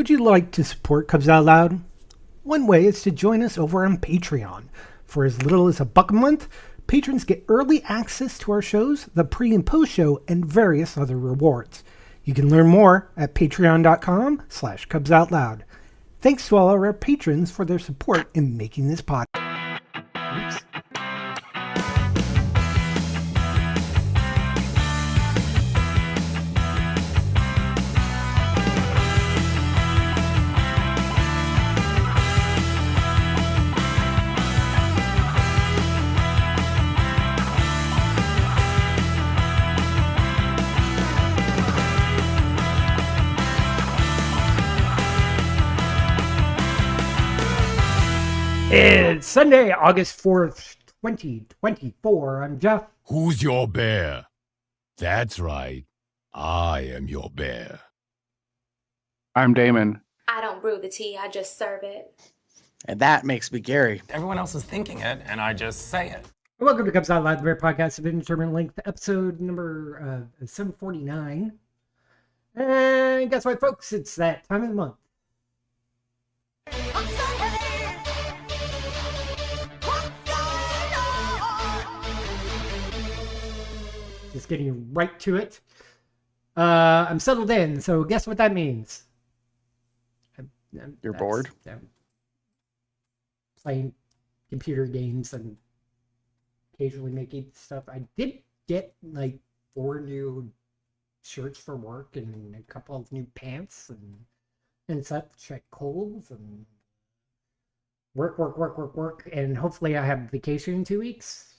Would you like to support Cubs Out Loud? One way is to join us over on Patreon. For as little as $1 a month, patrons get early access to our shows, the pre and post show, and various other rewards. You can learn more at patreon.com/Cubs Out Loud. Thanks to all of our patrons for their support in making this podcast. Oops. It's Sunday, August 4th, 2024. I'm Jeff. Who's your bear? That's right. I am your bear. I'm Damon. I don't brew the tea, I just serve it. And that makes me Gary. Everyone else is thinking it, and I just say it. Welcome to Cubs Out Loud, the very podcast of indeterminate length, episode number 749. And guess what, folks? It's that time of the month. Just getting right to it. I'm settled in, so guess what that means? You're bored? I'm playing computer games and occasionally making stuff. I did get like 4 new shirts for work and a couple of new pants and such at Kohl's, and work, and hopefully I have vacation in 2 weeks.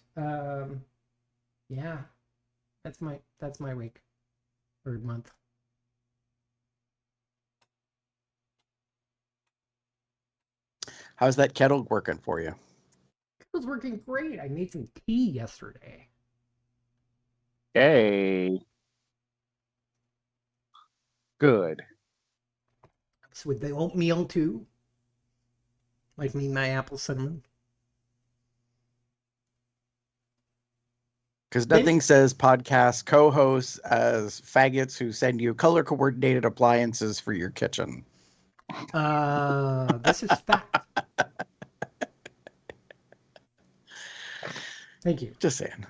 Yeah. That's my week or month. How's that kettle working for you? It was working great. I made some tea yesterday. Yay. Good. It's with the oatmeal too. Like me, my apple cinnamon. Because nothing says podcast co-hosts as faggots who send you color-coordinated appliances for your kitchen. This is fact. Thank you. Just saying.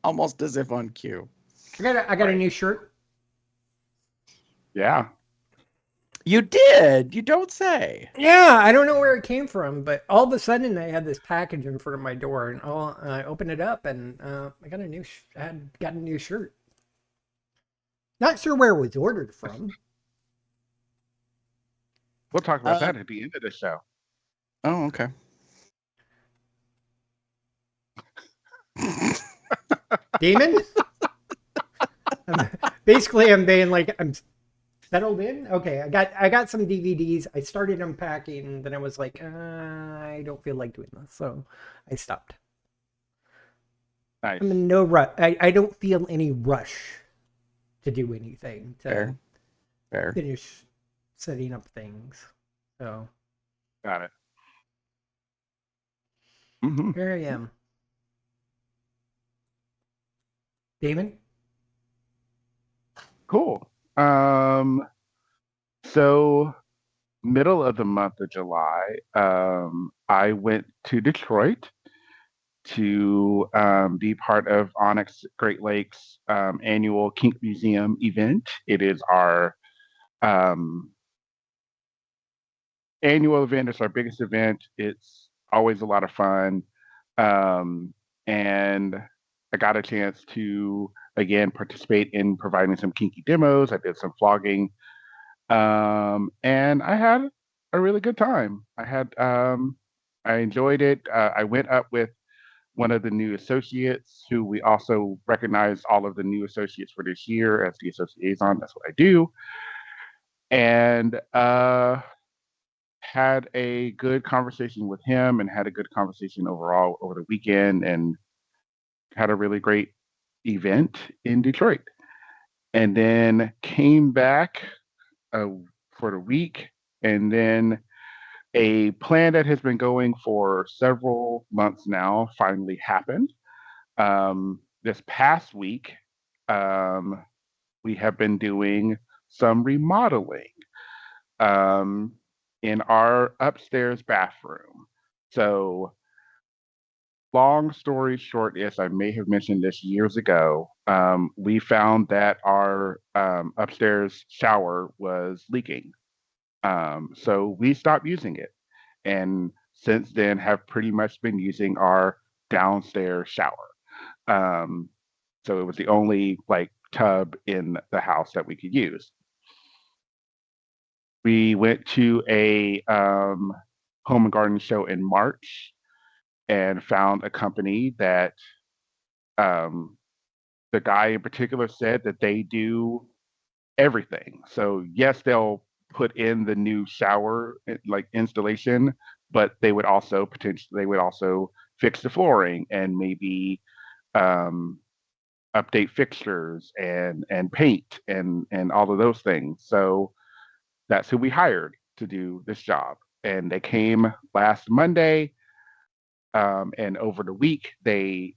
Almost as if on cue. I got a new shirt. Yeah. You did. You don't say. Yeah, I don't know where it came from, but all of a sudden I had this package in front of my door, and I opened it up, and I got a new shirt. Not sure where it was ordered from. We'll talk about that at the end of the show. Oh, okay. Demon? Basically, I'm being like, I'm settled in. Okay, I got some DVDs. I started unpacking, then I was like, I don't feel like doing this, so I stopped. Nice. I'm in no rush. I don't feel any rush to do anything to Fair. finish setting up things. So Got it. Mm-hmm. here I am. Damon? Cool. So middle of the month of July, I went to Detroit to be part of Onyx Great Lakes annual Kink Museum event. It is our annual event. It's our biggest event. It's always a lot of fun. And I got a chance to, again, participate in providing some kinky demos. I did some vlogging. And I had a really good time. I enjoyed it. I went up with one of the new associates who we also recognized all of the new associates for this year as the associate liaison. That's what I do. And had a good conversation with him and had a good conversation overall over the weekend and had a really great event in Detroit. And then came back for the week, and then a plan that has been going for several months now finally happened. This past week, we have been doing some remodeling in our upstairs bathroom. So, long story short is, I may have mentioned this years ago. We found that our upstairs shower was leaking. So we stopped using it, and since then have pretty much been using our downstairs shower. Um, so it was the only like tub in the house that we could use. We went to a home and garden show in March and found a company that um, the guy in particular said that they do everything. So yes, they'll put in the new shower like installation, but they would also fix the flooring and maybe um, update fixtures and paint and all of those things. So that's who we hired to do this job. And they came last Monday, and over the week they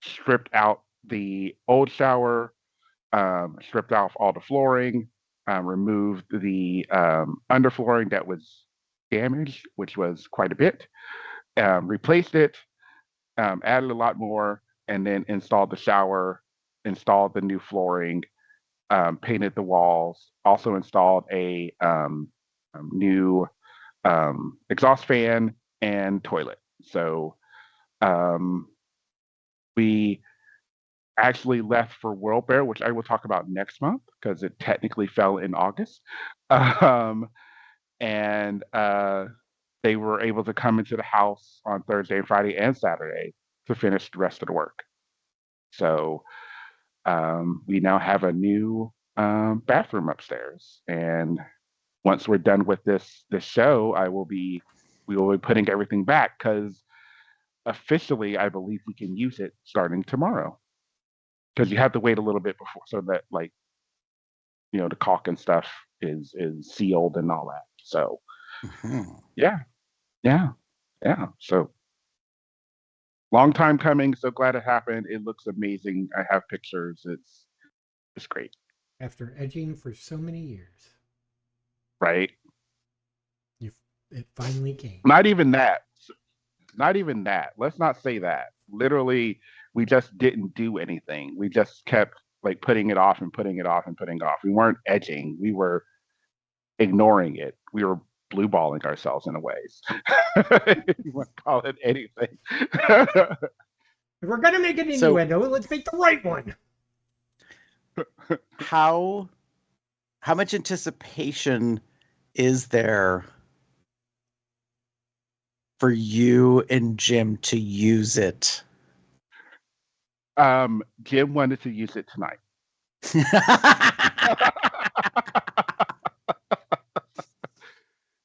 stripped out the old shower, stripped off all the flooring, removed the underflooring that was damaged, which was quite a bit, replaced it, added a lot more, and then installed the shower, installed the new flooring, painted the walls, also installed a new exhaust fan and toilet. So um, we actually left for World Bear, which I will talk about next month because it technically fell in August. Um, and they were able to come into the house on Thursday and Friday and Saturday to finish the rest of the work. So we now have a new bathroom upstairs. And once we're done with this show, we will be putting everything back because officially I believe we can use it starting tomorrow. Because you have to wait a little bit before so that like the caulk and stuff is sealed and all that. So yeah, yeah, yeah. So long time coming. So glad it happened. It looks amazing. I have pictures. It's great. After edging for so many years, Right? it finally came. Not even that. Not even that. Let's not say that. Literally, we just didn't do anything. We just kept like putting it off and putting it off and putting it off. We weren't edging. We were ignoring it. We were blue balling ourselves in a ways. You want to call it anything. If we're gonna make an innuendo, let's make the right one. How much anticipation is there for you and Jim to use it? Jim wanted to use it tonight.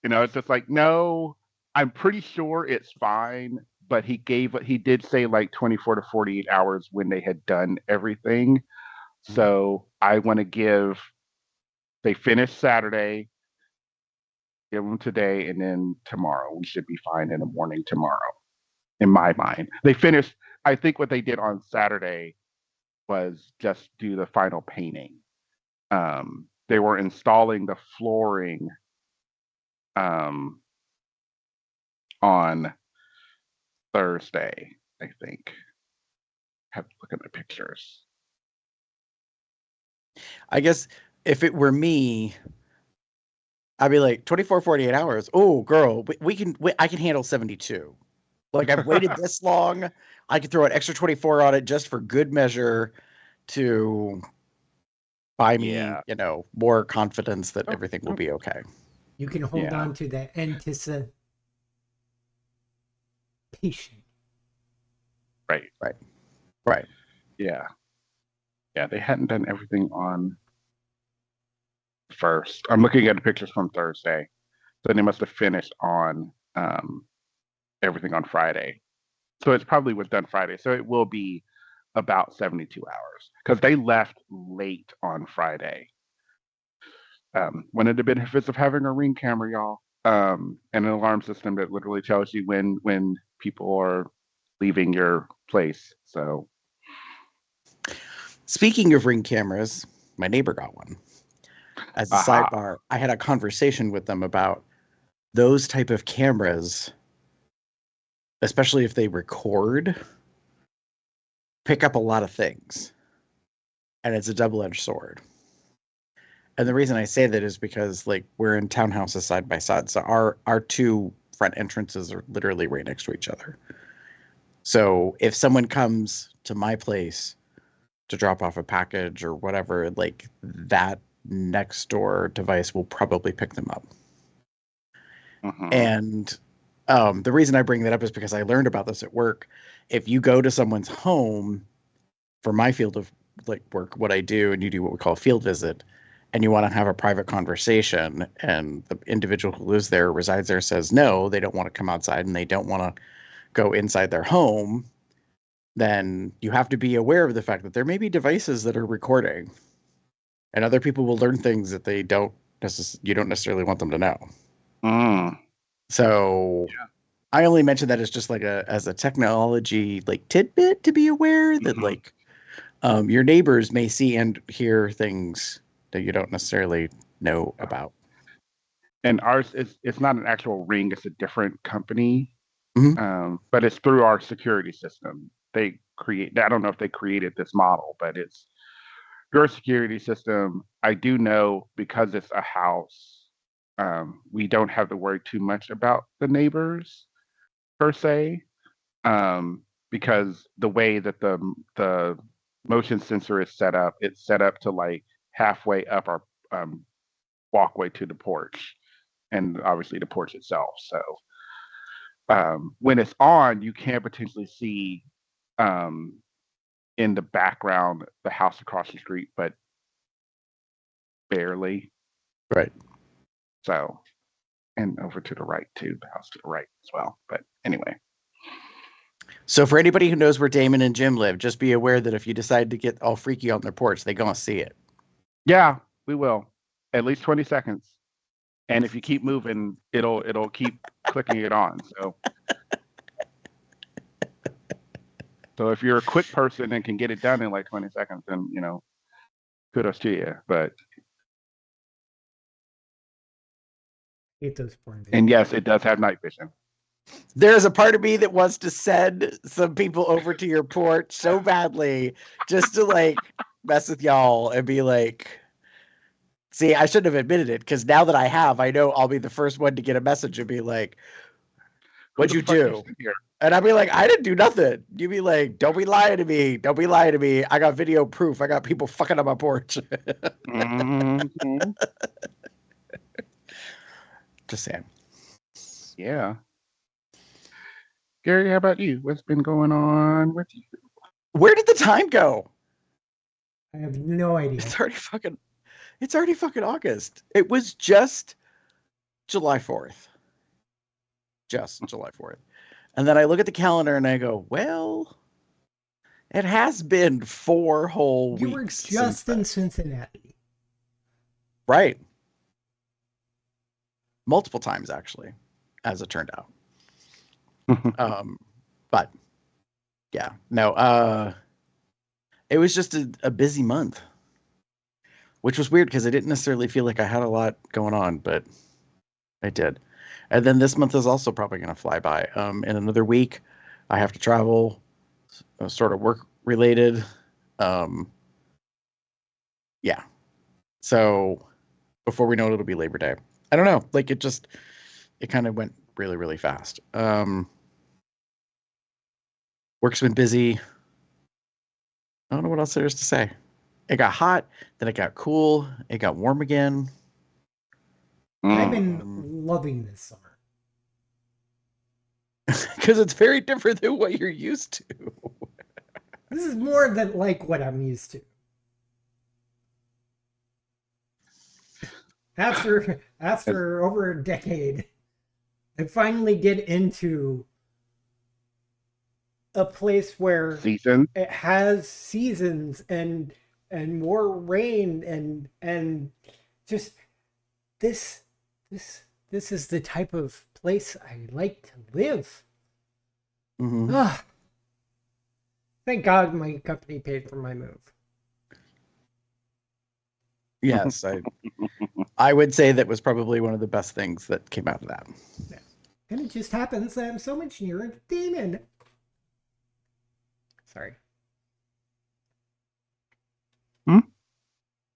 It's just like, no, I'm pretty sure it's fine, but he did say like 24 to 48 hours when they had done everything. So I want to they finished Saturday, give them today, and then tomorrow. We should be fine in the morning tomorrow, in my mind. They finished, I think what they did on Saturday was just do the final painting. They were installing the flooring on Thursday, I think. Have to look at the pictures. I guess if it were me, I'd be like 24, 48 hours. Oh, girl, I can handle 72. Like I've waited this long. I could throw an extra 24 on it just for good measure to buy me, more confidence that everything will be okay. You can hold on to that anticipation. Right. Yeah. Yeah, they hadn't done everything on first. I'm looking at the pictures from Thursday. So they must have finished on everything on Friday. So it probably was done Friday. So it will be about 72 hours because they left late on Friday. One of the benefits of having a Ring camera, y'all, and an alarm system that literally tells you when people are leaving your place. So speaking of Ring cameras, my neighbor got one. As a Aha. sidebar, I had a conversation with them about those type of cameras, especially if they record, pick up a lot of things. And it's a double-edged sword. And the reason I say that is because like we're in townhouses side by side. So our two front entrances are literally right next to each other. So if someone comes to my place to drop off a package or whatever, like that next door device will probably pick them up. Mhm. And the reason I bring that up is because I learned about this at work. If you go to someone's home for my field of like work, what I do, and you do what we call a field visit, and you want to have a private conversation, and the individual who lives there, resides there, says no, they don't want to come outside and they don't want to go inside their home, then you have to be aware of the fact that there may be devices that are recording, and other people will learn things that you don't necessarily want them to know. Mm. So I only mention that as just like as a technology like tidbit to be aware that Mhm. like your neighbors may see and hear things that you don't necessarily know about. And ours is it's not an actual ring; it's a different company, Mhm. but it's through our security system. They create. I don't know if they created this model, but it's your security system. I do know because it's a house. We don't have to worry too much about the neighbors per se, because the way that the motion sensor is set up, it's set up to like halfway up our um, walkway to the porch, and obviously the porch itself. So when it's on, you can potentially see um, in the background the house across the street, but barely. Right. So, and over to the right too, the house to the right as well. But anyway, So for anybody who knows where Damon and Jim live, just be aware that if you decide to get all freaky on their porch, they're gonna see it. yeah, we will at least 20 seconds. And if you keep moving, it'll keep clicking it on. So if you're a quick person and can get it done in like 20 seconds, then kudos to you. But hate those porn and videos. yes, it does have night vision. There's a part of me that wants to send some people over to your porch so badly just to like mess with y'all and be like, see, I shouldn't have admitted it because now that I have, I know I'll be the first one to get a message and be like, Who what'd the you fuck do? is in here? And I'd be like, I didn't do nothing. You'd be like, don't be lying to me. Don't be lying to me. I got video proof. I got people fucking on my porch. Mhm. Just saying. Yeah. Gary, how about you? What's been going on with you? Where did the time go? I have no idea. It's already fucking August. It was just July 4th. Just July 4th. And then I look at the calendar and I go, well, it has been 4 whole You were weeks since just in then. Cincinnati. Right. Multiple times, actually, as it turned out. But yeah, no, it was just a busy month, which was weird because I didn't necessarily feel like I had a lot going on, but I did. And then this month is also probably going to fly by. In another week, I have to travel, sort of work related. Yeah. So before we know it, it'll be Labor Day. I don't know. Like it kind of went really, really fast. Work's been busy. I don't know what else there is to say. It got hot, then it got cool, it got warm again. I've Mm. been loving this summer. Because it's very different than what you're used to. This is more than like what I'm used to. After over a decade, I finally get into a place where Season. it has seasons and more rain and just this is the type of place I like to live. Mm-hmm. Ah, thank God my company paid for my move. Yes, I would say that was probably one of the best things that came out of that. Yeah. And it just happens that I'm so much nearer to Damon. Sorry.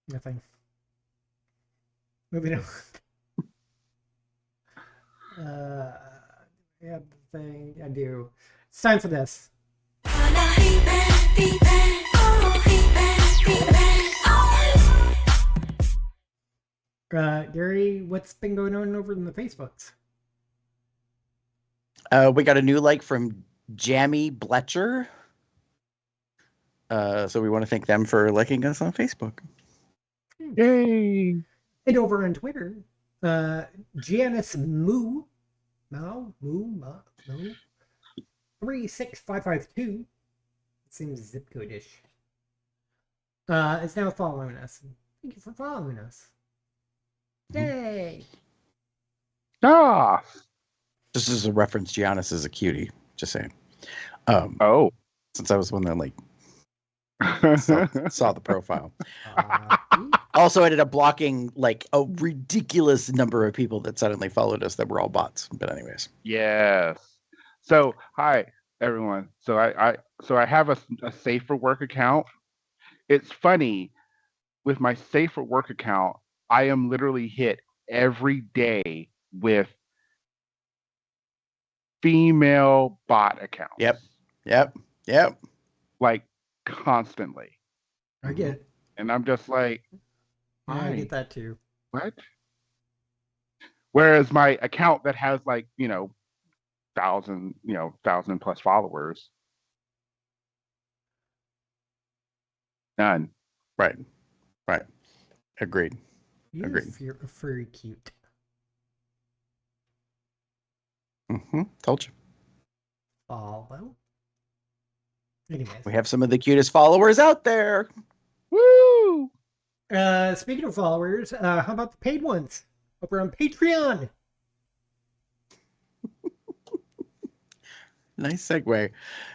Nothing. Moving on. Yeah, the thing I do. It's time for this. Gary, what's been going on over in the Facebooks? We got a new like from Jamie Bletcher. So we want to thank them for liking us on Facebook. Yay! And over on Twitter, Janice Moo 36552. It seems zip code-ish. Is now following us. Thank you for following us. Yay! Ah! Just as a reference, Giannis is a cutie. Just saying. Oh. Since I was the one that like saw the profile. Uh, Also ended up blocking like a ridiculous number of people that suddenly followed us that were all bots. But anyways. Yes. So, hi everyone. So I have a Safe for Work account. It's funny, with my Safe for Work account, I am literally hit every day with female bot accounts. Yep. Like constantly. I get it. And I'm just like, Yeah, I why? get that too. What? Whereas my account that has like, 1,000 plus followers, none. Right. Agreed. You're furry cute. Told you. Follow. Anyways. We have some of the cutest followers out there. Woo! Speaking of followers, how about the paid ones over on Patreon? Nice segue.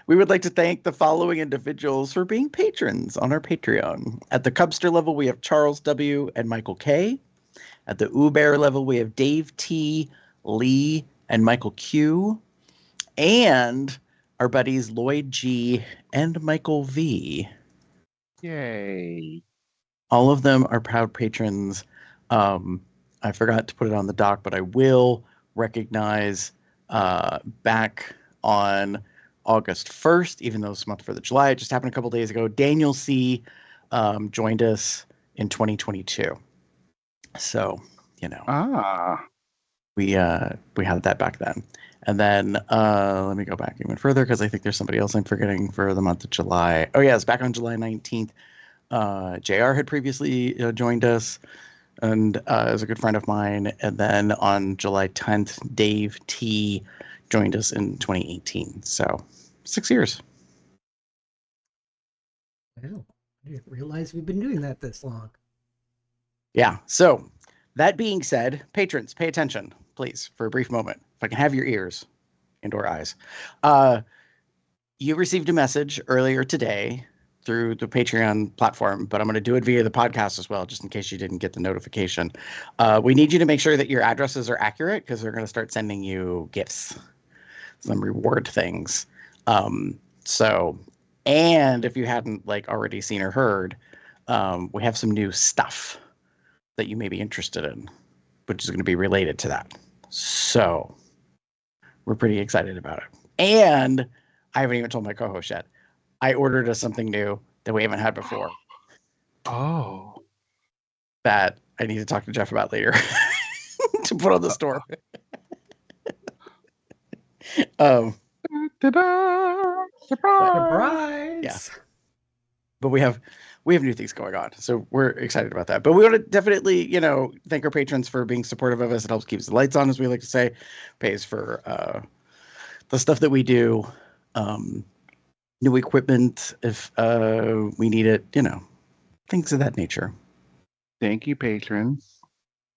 We would like to thank the following individuals for being patrons on our Patreon. At the Cubster level, we have Charles W. and Michael K. At the Uber level, we have Dave T., Lee, and Michael Q. And our buddies Lloyd G. and Michael V. Yay. All of them are proud patrons. I forgot to put it on the doc, but I will recognize back on August 1st, even though it's month for the July. It just happened a couple days ago. Daniel C. Joined us in 2022. So, we had that back then. And then let me go back even further because I think there's somebody else I'm forgetting for the month of July. Oh, yeah, it's back on July 19th. JR had previously joined us and is a good friend of mine. And then on July 10th, Dave T. joined us in 2018. So 6 years. Wow. I didn't realize we've been doing that this long. Yeah. So that being said, patrons, pay attention, please, for a brief moment. If I can have your ears and or eyes. You received a message earlier today through the Patreon platform, but I'm going to do it via the podcast as well, just in case you didn't get the notification. We need you to make sure that your addresses are accurate because they're going to start sending you gifts, some reward things. And if you hadn't already seen or heard, we have some new stuff that you may be interested in, which is going to be related to that. So we're pretty excited about it. And I haven't even told my co-host yet. I ordered us something new that we haven't had before. Oh. That I need to talk to Jeff about later to put on the store. Ta-da! Surprise! Surprise! Yeah. But we have new things going on, so we're excited about that. But we want to definitely, thank our patrons for being supportive of us. It helps keeps the lights on, as we like to say, pays for the stuff that we do, new equipment if we need it, things of that nature. Thank you, patrons.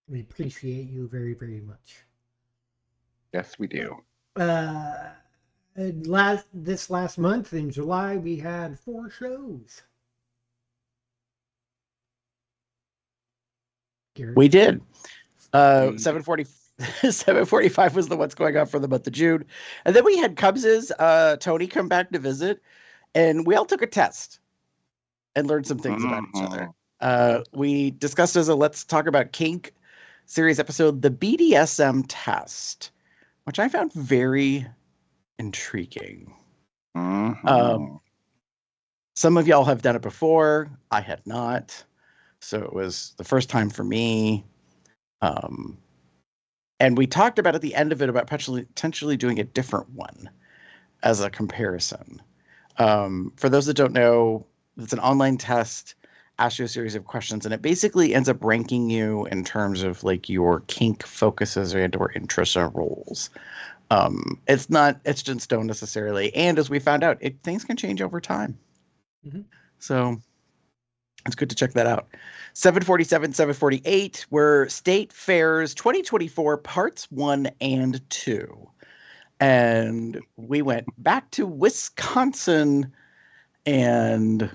We appreciate you very, very much. Yes, we do. This last month in July, we had 4 shows. Gary. We did. We- 7:40, 7:45 was the what's going on for the month of June, and then we had Cubs's Tony come back to visit, and we all took a test and learned some things about each other. We discussed as a Let's Talk About Kink series episode the BDSM test, which I found very intriguing. Mhm. Some of y'all have done it before. I had not. So it was the first time for me. And we talked about at the end of it about potentially doing a different one as a comparison. For those that don't know, it's an online test, asks you a series of questions, and it basically ends up ranking you in terms of like your kink focuses or interests or roles. It's not etched in stone necessarily. And as we found out, things can change over time. Mhm. So it's good to check that out. 747, 748 were State Fairs 2024 Parts 1 and 2. And we went back to Wisconsin and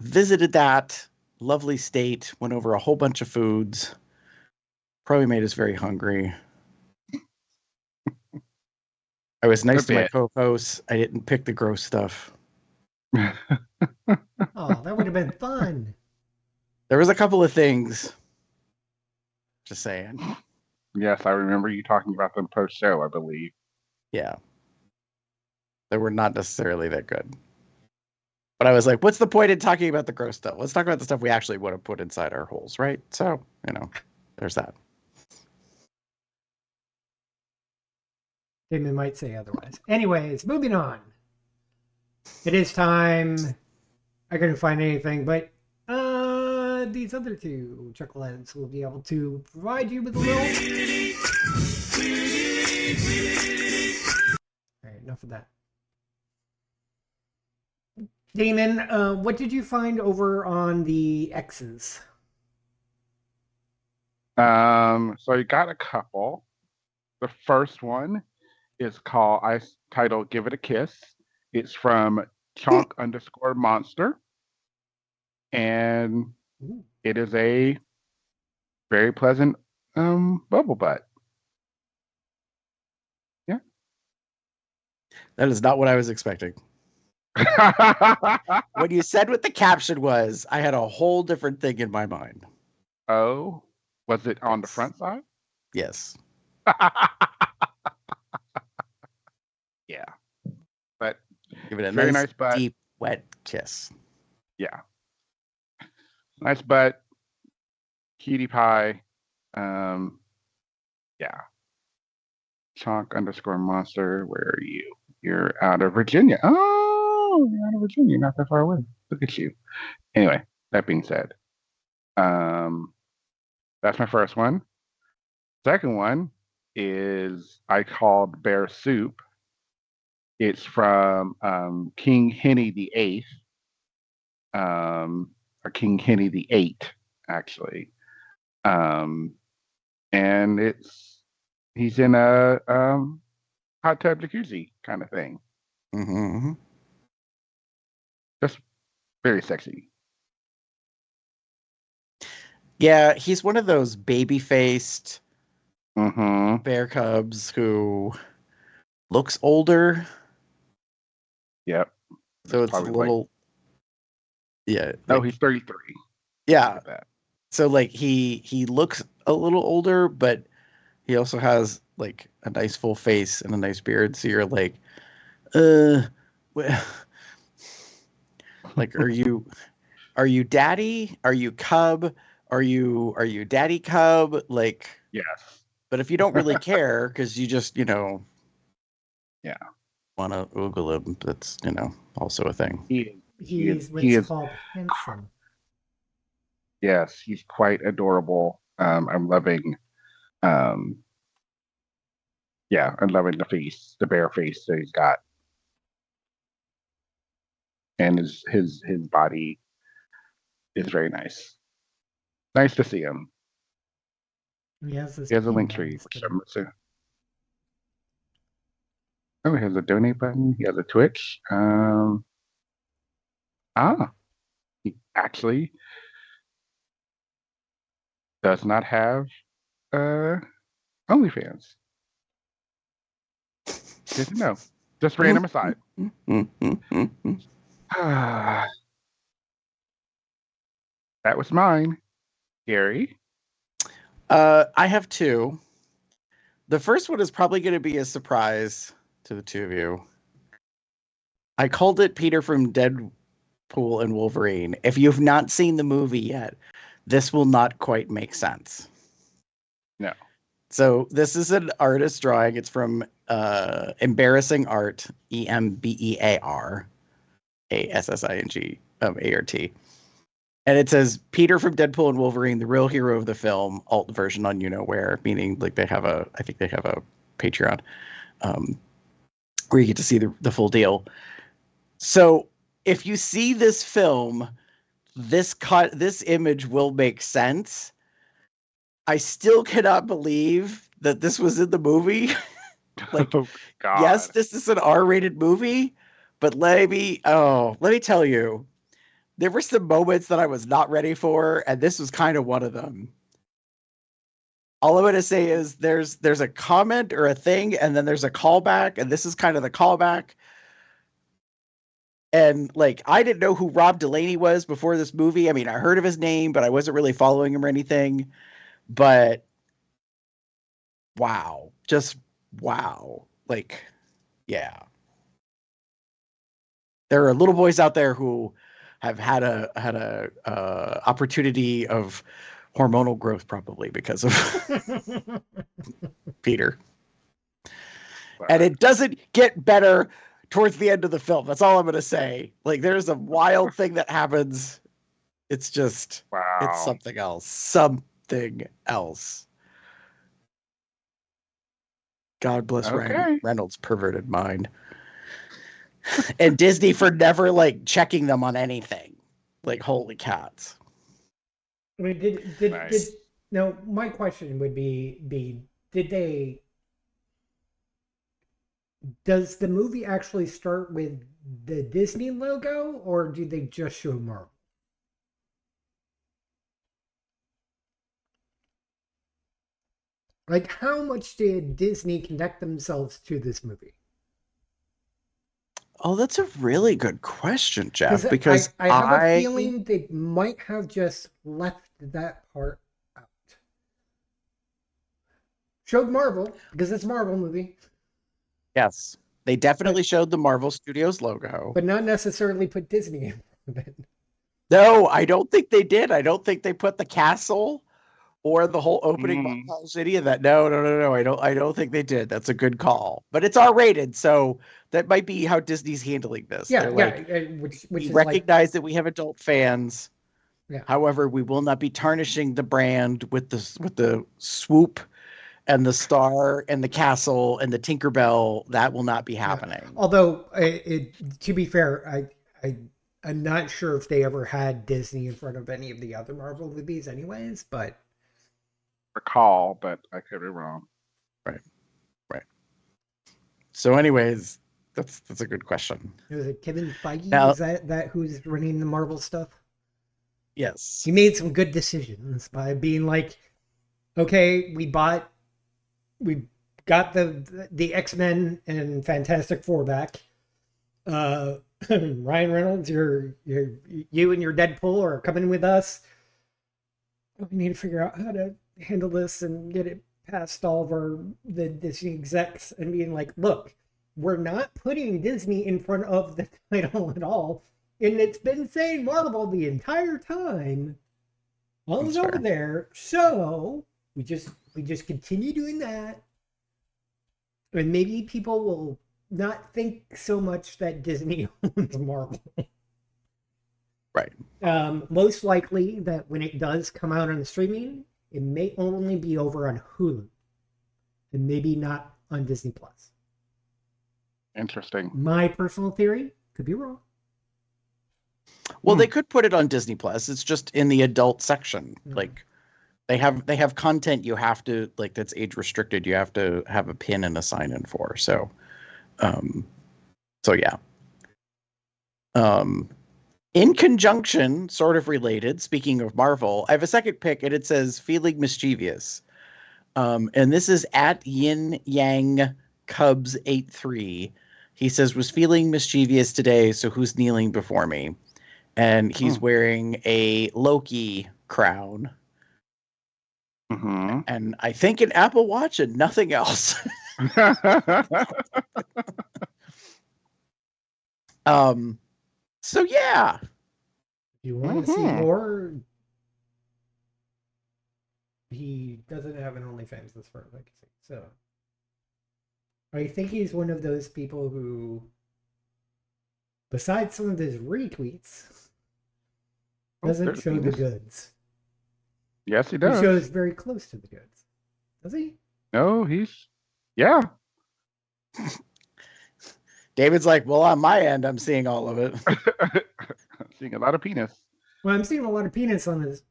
visited that lovely state, went over a whole bunch of foods. Probably made us very hungry. I was nice A to my bit. co-hosts. I didn't pick the gross stuff. Oh, that would have been fun. There was a couple of things. Just saying. Yes, I remember you talking about them post show, I believe. Yeah. They were not necessarily that good. But I was like, what's the point in talking about the gross stuff? Let's talk about the stuff we actually want to put inside our holes, right? So, there's that. Damon might say otherwise. Anyways, moving on. It is time. I couldn't find anything, but these other two chuckleheads will be able to provide you with a little. All right, enough of that. Damon, what did you find over on the X's? So you got a couple. The first one is titled "Give It a Kiss." It's from Chonk_Monster, and Ooh. it is a very pleasant bubble butt. Yeah. That is not what I was expecting. When you said what the caption was, I had a whole different thing in my mind. Oh, was it on the Yes. front side? Yes. Yeah, but Give it a very nice, nice butt. deep, wet kiss. Yeah, nice butt, cutie pie. Yeah. Chonk_Monster, where are you? You're out of Virginia. Oh, you're out of Virginia, not that far away. Look at you. Anyway, that being said, that's my first one. Second one is I called Bear Soup. It's from King Henny the Eighth, or King Henny the Eight, actually. And he's in a hot tub jacuzzi kind of thing. Mm-hmm. Just very sexy. Yeah, he's one of those baby-faced Mm-hmm. bear cubs who looks older. Yep. So it's a Probably little. Yeah. No, like- he's 33. yeah. Look at that. So like he looks a little older, but he also has like a nice full face and a nice beard. So you're like, well, like are you daddy? Are you cub? Are you daddy cub? Like, Yes. but if you don't really care because you just Yeah. want to oogle him, that's also a thing. He's what's he is called handsome. yes, he's quite adorable. I'm loving I'm loving the bear face that he's got. And his body is very nice. Nice to see him. He has this. He has a pin link down tree, his which throat. he has a donate button. He has a Twitch. He actually does not have OnlyFans. Didn't know. Just random aside. That was mine. Gary? I have two. The first one is probably going to be a surprise to the two of you. I called it Peter from Deadpool and Wolverine. If you've not seen the movie yet, this will not quite make sense. No. So this is an artist drawing. It's from Embarrassing Art, EMBEAR, ASSING, ART. And it says Peter from Deadpool and Wolverine, the real hero of the film, alt version on where, meaning like I think they have a Patreon where you get to see the full deal. So if you see this film, this image will make sense. I still cannot believe that this was in the movie. Like, Oh, God. yes, this is an R-rated movie, but let me tell you, there were some moments that I was not ready for, and this was kind of one of them. All I'm going to say is there's a comment or a thing, and then there's a callback, and this is kind of the callback. And like, I didn't know who Rob Delaney was before this movie. I mean, I heard of his name, but I wasn't really following him or anything. But wow, just wow. Like, yeah. There are little boys out there who have had a opportunity of hormonal growth, probably because of Peter. And it doesn't get better towards the end of the film. That's all I'm going to say. Like, there's a wild thing that happens. It's just, Wow. It's something else. Something else. God bless Ryan Reynolds' perverted mind. And Disney for never like checking them on anything. Like, holy cats. I mean, Nice. no, my question would be does the movie actually start with the Disney logo, or do they just show Marvel? Like, how much did Disney connect themselves to this movie? Oh, that's a really good question, Jeff. Because I have a feeling they might have just left that part out. Showed Marvel, because it's a Marvel movie. Yes, they definitely showed the Marvel Studios logo. But not necessarily put Disney in it. No, I don't think they did. I don't think they put the castle or the whole opening montage any of that. No. I don't think they did. That's a good call. But it's R-rated, so that might be how Disney's handling this. Yeah, like, which we is recognize that we have adult fans. Yeah. However, we will not be tarnishing the brand with the swoop and the star and the castle and the Tinkerbell. That will not be happening. Yeah. Although, to be fair, I'm not sure if they ever had Disney in front of any of the other Marvel movies anyways, but recall, but I could be wrong. Right. So anyways, that's a good question. Was it Kevin Feige? Now, is that who's running the Marvel stuff? Yes. He made some good decisions by being like, okay, we got the X-Men and Fantastic Four back. Ryan Reynolds, you and your Deadpool are coming with us. We need to figure out how to handle this and get it past all of the Disney execs and being like, look, we're not putting Disney in front of the title at all. And it's been saying Marvel the entire time. Well, it's over there. So we just continue doing that. And maybe people will not think so much that Disney owns Marvel. Right. Most likely that when it does come out on the streaming, it may only be over on Hulu and maybe not on Disney Plus. Interesting. My personal theory, could be wrong. Well, they could put it on Disney Plus. It's just in the adult section. Like, they have content you have to, like, that's age restricted. You have to have a pin and a sign in for. So yeah. In conjunction, sort of related, speaking of Marvel, I have a second pick and it says Feeling Mischievous. And this is at Yin Yang Cubs 83. He says, was feeling mischievous today, so who's kneeling before me? And he's wearing a Loki crown. Mm-hmm. And I think an Apple Watch and nothing else. So yeah. If you want to see more, he doesn't have an OnlyFans as far as I can see. So I think he's one of those people who, besides some of his retweets, doesn't show the goods. Yes, he does. He shows very close to the goods. Does he? No, yeah. David's like, well, on my end, I'm seeing all of it. Seeing a lot of penis. Well, I'm seeing a lot of penis on his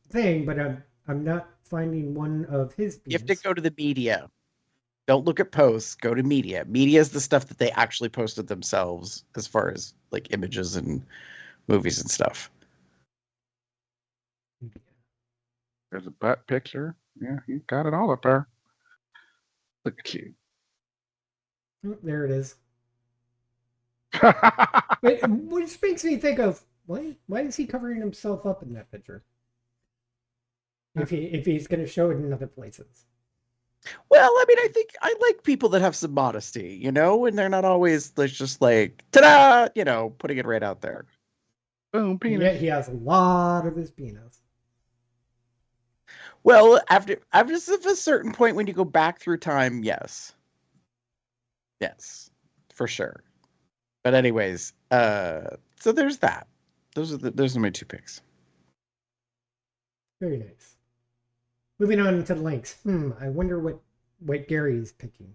thing, but I'm not finding one of his penis. You have to go to the media. Don't look at posts. Go to media. Media is the stuff that they actually posted themselves, as far as like images and movies and stuff. There's a butt picture. Yeah, you got it all up there. Look at you. Oh, there it is. Which makes me think of why is he covering himself up in that picture? If he's going to show it in other places. Well, I mean, I think I like people that have some modesty, you know, and they're not always just like ta-da, you know, putting it right out there. Boom, penis. Yeah, he has a lot of his penis. Well, after a certain point, when you go back through time, yes, for sure. But anyways, so there's that. Those are my two picks. Very nice. Moving on to the links. I wonder what Gary is picking.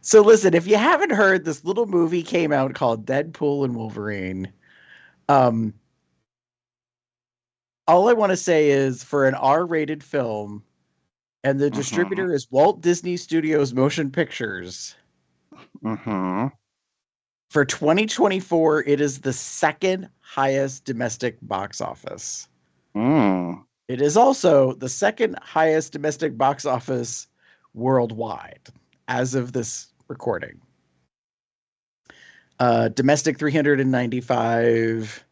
So listen, if you haven't heard, this little movie came out called Deadpool and Wolverine. All I want to say is, for an R-rated film, and the distributor is Walt Disney Studios Motion Pictures. For 2024, it is the second highest domestic box office. It is also the second highest domestic box office worldwide as of this recording. Domestic 395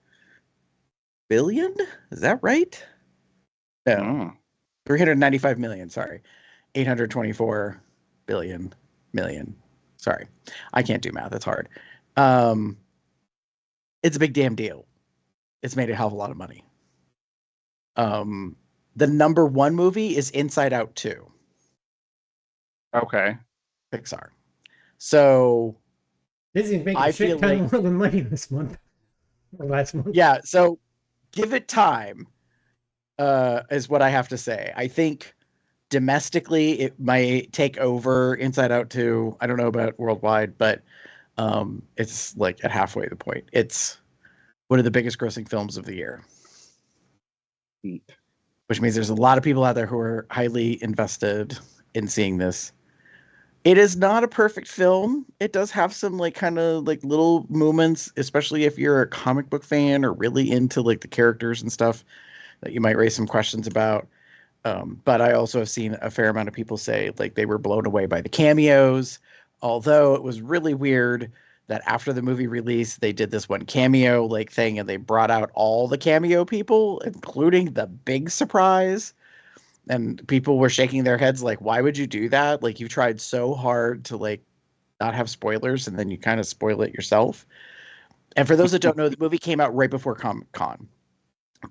billion? Is that right? No. 395 million, sorry. 824 million. Sorry. I can't do math. It's hard. It's a big damn deal. It's made a hell of a lot of money. The number one movie is Inside Out 2. Okay. Pixar. So Disney's making a shit ton of money this month. Or last month. Yeah, so give it time, is what I have to say. I think domestically it might take over Inside Out 2. I don't know about worldwide, but it's like at halfway the point. It's one of the biggest grossing films of the year. Which means there's a lot of people out there who are highly invested in seeing this. It is not a perfect film. It does have some like kind of like little moments, especially if you're a comic book fan or really into like the characters and stuff, that you might raise some questions about. But I also have seen a fair amount of people say like they were blown away by the cameos, although it was really weird that after the movie release, they did this one cameo like thing and they brought out all the cameo people, including the big surprise. And people were shaking their heads like, why would you do that? Like, you tried so hard to like not have spoilers and then you kind of spoil it yourself. And for those that don't know, the movie came out right before Comic-Con.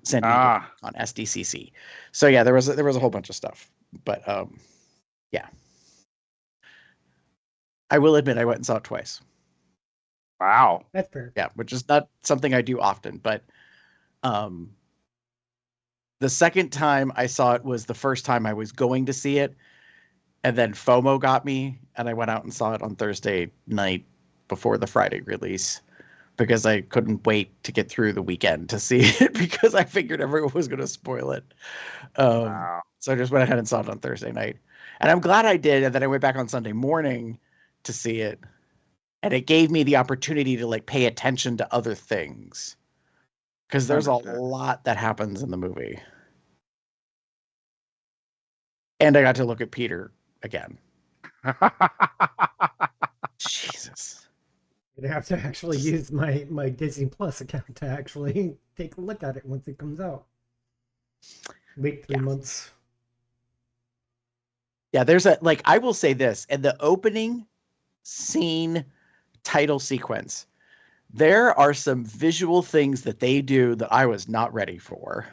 San Diego on SDCC. So yeah, there was a whole bunch of stuff. But yeah. I will admit I went and saw it twice. Wow. That's fair. Yeah, which is not something I do often, but the second time I saw it was the first time I was going to see it, and then FOMO got me, and I went out and saw it on Thursday night before the Friday release because I couldn't wait to get through the weekend to see it because I figured everyone was going to spoil it. Wow. So I just went ahead and saw it on Thursday night, and I'm glad I did, and then I went back on Sunday morning to see it. and it gave me the opportunity to like pay attention to other things because there's a Understood. lot that happens in the movie. And I got to look at Peter again. Jesus. I'm gonna have to actually use my Disney Plus account to actually take a look at it once it comes out. Wait 3 months. Yeah, there's a like I will say this, in the opening scene title sequence, there are some visual things that they do that I was not ready for.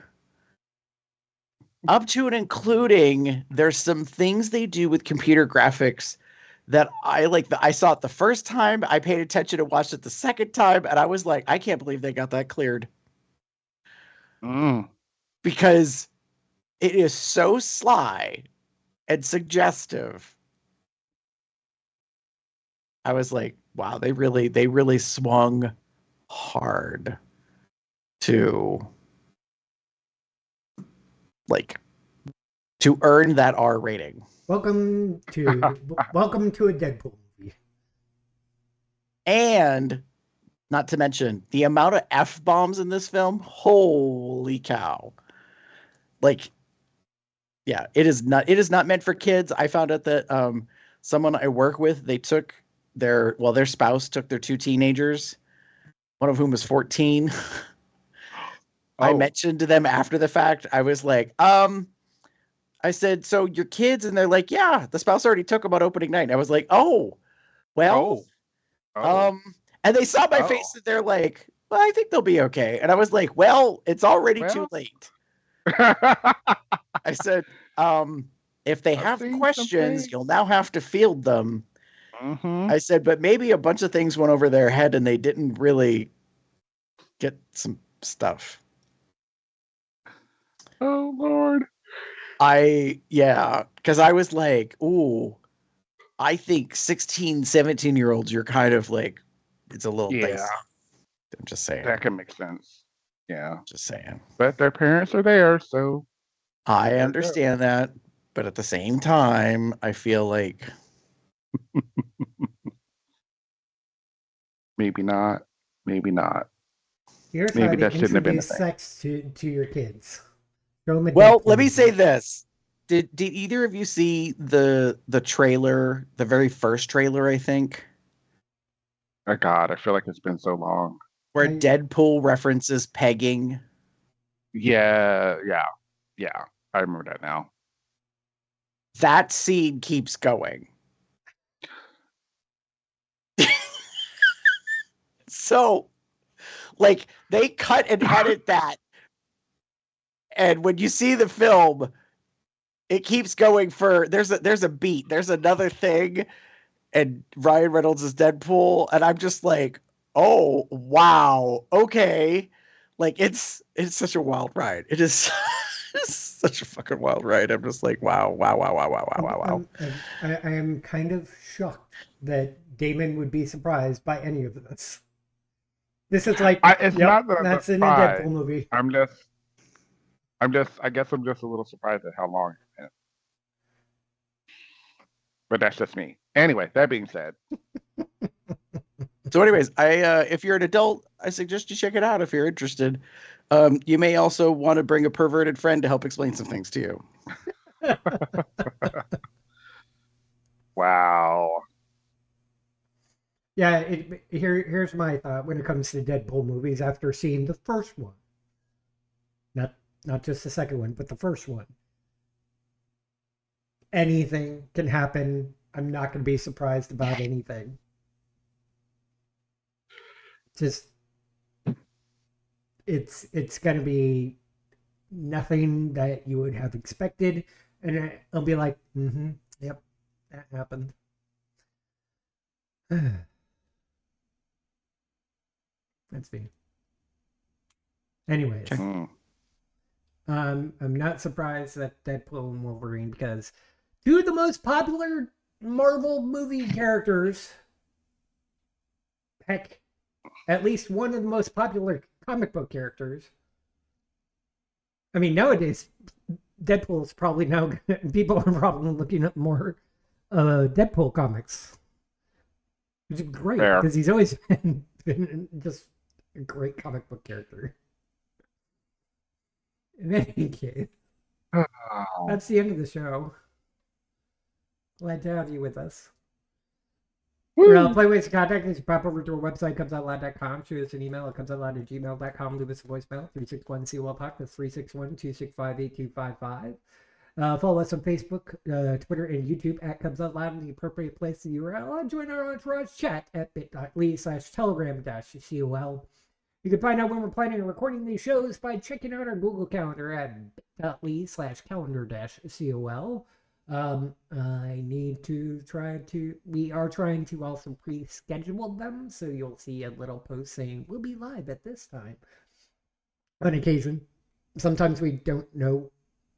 Up to and including there's some things they do with computer graphics that I like. I saw it the first time, I paid attention and watched it the second time, and I was like, I can't believe they got that cleared. Because it is so sly and suggestive. I was like, wow, they really swung hard to like to earn that R rating. Welcome to a Deadpool movie. And not to mention the amount of F-bombs in this film. Holy cow. Like, yeah, it is not meant for kids. I found out that someone I work with, they took their spouse took their 2 teenagers, one of whom was 14. I mentioned to them after the fact, I was like, I said, so your kids? And they're like, yeah, the spouse already took them on opening night. And I was like, oh, well, and they saw my face and they're like, well, I think they'll be okay. And I was like, well, it's already too late. I said, if they have questions, you'll now have to field them. I said, but maybe a bunch of things went over their head and they didn't really get some stuff. Oh, Lord. Because I was like, ooh, I think 16, 17-year-olds, you're kind of like, it's a little dicey. I'm just saying. That can make sense. Yeah. Just saying. But their parents are there, so. I understand that. But at the same time, I feel like. Maybe not. Maybe not. Here's Maybe how to that shouldn't have been a introduce thing. sex to your kids. Show 'em a Well, Deadpool let me movie. say this. Did either of you see the trailer, the very first trailer, I think? Oh, God, I feel like it's been so long. Where Deadpool references pegging. Yeah. I remember that now. That scene keeps going. So, like, they cut and edit that. And when you see the film, it keeps going for there's a beat, there's another thing, and Ryan Reynolds is Deadpool, and I'm just like, oh wow, okay. Like it's such a wild ride. It is such a fucking wild ride. I'm just like, wow. I am kind of shocked that Damon would be surprised by any of this. This is like, it's not that I'm that's in a surprised. Deadpool movie. I guess I'm just a little surprised at how long it's been. But that's just me. Anyway, that being said. So anyways, if you're an adult, I suggest you check it out if you're interested. You may also want to bring a perverted friend to help explain some things to you. Wow. Yeah, here's my thought when it comes to Deadpool movies after seeing the first one. Not just the second one, but the first one. Anything can happen. I'm not going to be surprised about anything. Just it's going to be nothing that you would have expected, and it'll be like, yep, that happened. That's me. Anyways, I'm not surprised that Deadpool and Wolverine, because 2 of the most popular Marvel movie characters, heck, at least one of the most popular comic book characters. I mean, nowadays, Deadpool is probably now, people are probably looking at more Deadpool comics. Which is great Fair. because he's always been just a great comic book character. In any case, that's the end of the show. Glad to have you with us. Play ways to contact us. Pop over to our website, comesoutloud.com. Shoot us an email at comesoutloud@gmail.com. Leave us a voicemail, 361-COL-POC. That's 361-265-8255. Follow us on Facebook, Twitter, and YouTube at Comes Out Loud in the appropriate place in the URL. And join our entourage chat at bit.ly/telegram-COL. You can find out when we're planning on recording these shows by checking out our Google Calendar at bit.ly/calendar-COL. We are trying to also pre-schedule them, so you'll see a little post saying we'll be live at this time on occasion. Sometimes we don't know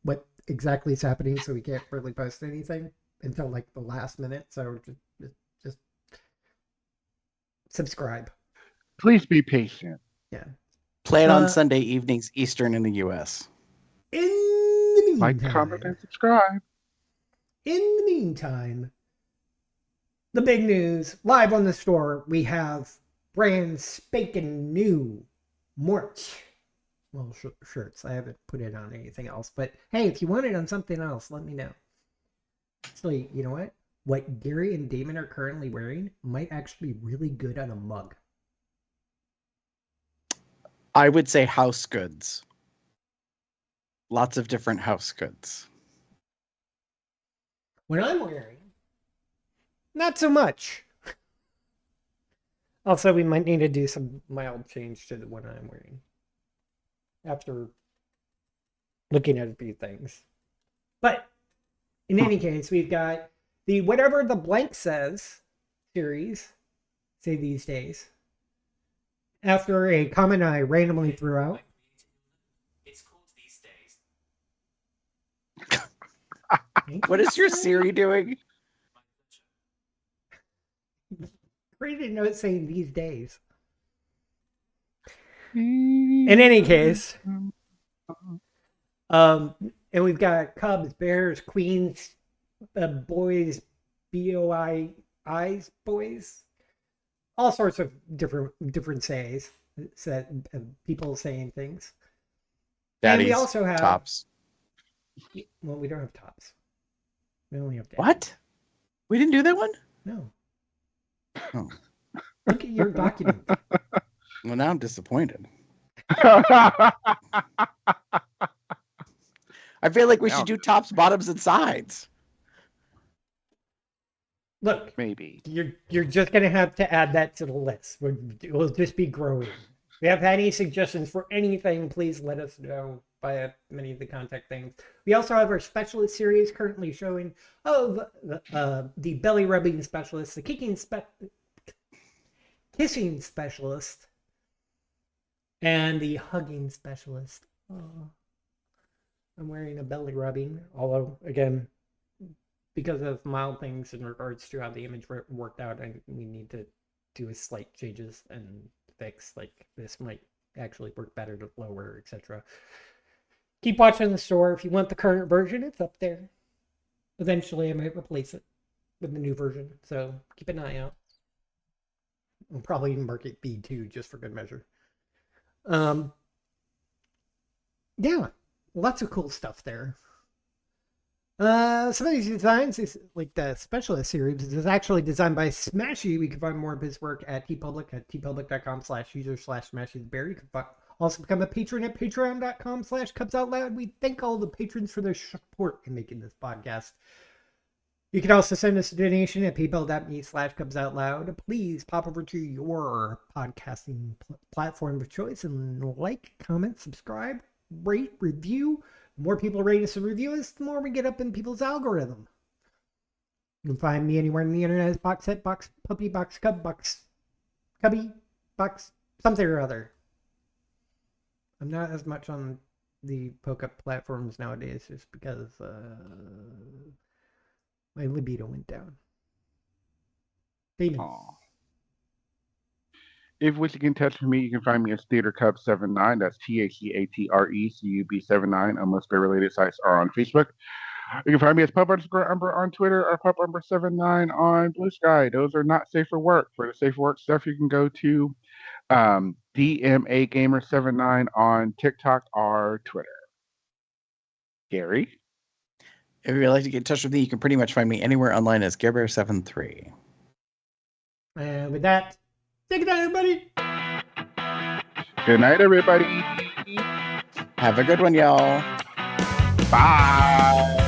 what exactly is happening, so we can't really post anything until like the last minute. So just subscribe. Please be patient. Yeah. Play it on Sunday evenings Eastern in the U.S. In the meantime, Like, comment, and subscribe. In the meantime, the big news live on the store. We have brand spanking new merch. Well, shirts. I haven't put it on anything else, but hey, if you want it on something else, let me know. Actually, you know what? What Gary and Damon are currently wearing might actually be really good on a mug. I would say house goods. Lots of different house goods. What I'm wearing, not so much. Also, we might need to do some mild change to the one I'm wearing after looking at a few things. But in any case, we've got the Whatever the Blank Says series, say these days. After a comment I randomly threw out. It's called these days. What is your Siri doing? Created a note saying these days. In any case, and we've got Cubs, Bears, Queens, boys, boys, boys, all sorts of different says, people saying things. Daddies, and we also have tops. Well, we don't have tops. We only have daddies. What? We didn't do that one? No. Oh. Look at your document. Well, now I'm disappointed. Maybe. I feel like we should do tops, bottoms, and sides. Look, you're just gonna have to add that to the list. We'll just be growing. If you have any suggestions for anything, please let us know via many of the contact things. We also have our specialist series currently showing the belly rubbing specialist, the kissing specialist, and the hugging specialist. Oh, I'm wearing a belly rubbing, although again, because of mild things in regards to how the image worked out, and we need to do a slight changes and fix. Like this might actually work better to lower, etc. Keep watching the store. If you want the current version, it's up there. Eventually, I might replace it with the new version, so keep an eye out. I'll probably even mark it B2 just for good measure. Yeah, lots of cool stuff there. Some of these designs, like the specialist series, is actually designed by Smashy. We can find more of his work at tpublic at tpublic.com/user/smashysberry. You can also become a patron at patreon.com/cubsoutloud. We thank all the patrons for their support in making this podcast. You can also send us a donation at paypal.me/cubsoutloud. Please pop over to your podcasting platform of choice and like, comment, subscribe, rate, review. The more people rate us and review us, the more we get up in people's algorithm. You can find me anywhere on the internet as Boxhead, Box, Puppy, Box, Cub, Box, Cubby, Box, something or other. I'm not as much on the poke-up platforms nowadays just because my libido went down. Damon. Aww. If you wish to get in touch with me, you can find me as Theater Cub 79. That's TheaterCub79. Most related sites are on Facebook. You can find me as pup_umber on Twitter or pup_79 on Blue Sky. Those are not safe for work. For the safe for work stuff, you can go to DMA Gamer79 on TikTok or Twitter. Gary? If you'd like to get in touch with me, you can pretty much find me anywhere online as GareBear73. And with that, take it down, everybody. Good night, everybody. Have a good one, y'all. Bye.